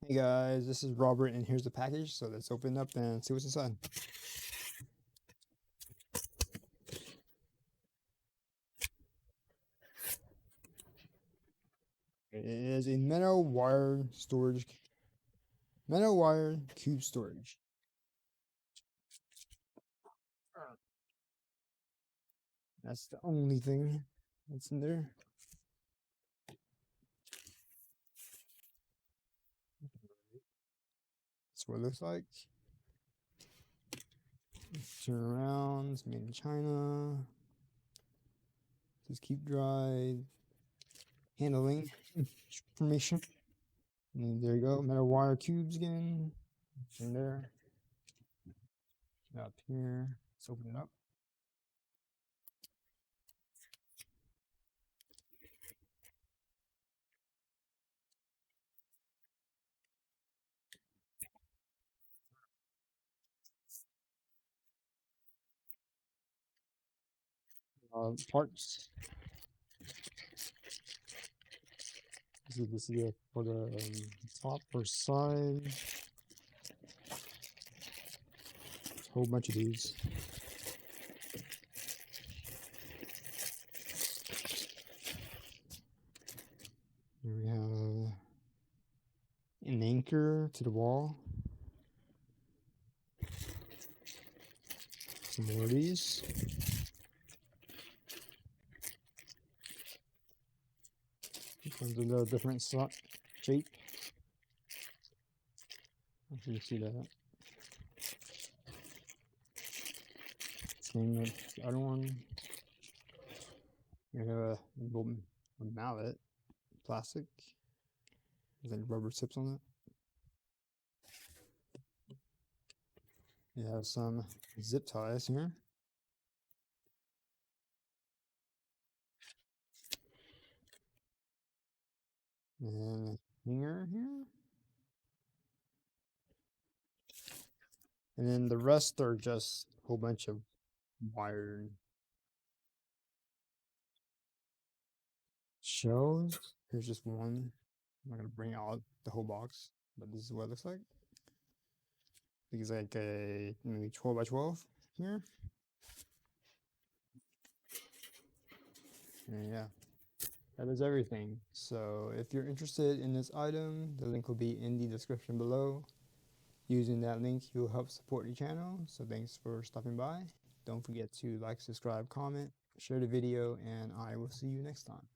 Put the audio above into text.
Hey guys, this is Robert and here's the package, so let's open it up and see what's inside. It is a metal wire cube storage. That's the only thing that's in there. That's what it looks like. Turn around, it's made in China. Says keep dry. Handling information. And there you go, metal wire cubes again. It's in there. Up here. Let's open it up. Parts. This is it for the top or side. Whole bunch of these. Here we have an anchor to the wall. Some more of these. Comes in a different slot shape. If you can see that. Same with the other one. You have a mallet, plastic. There's like rubber tips on it. You have some zip ties here. And a hanger here. And then the rest are just a whole bunch of wire shells. Here's just one. I'm not gonna bring out the whole box, but this is what it looks like. I think it's like a maybe 12 by 12 here. And yeah, that is everything. So if you're interested in this item, the link will be in the description below. Using that link, you'll help support the channel. So thanks for stopping by. Don't forget to like, subscribe, comment, share the video, and I will see you next time.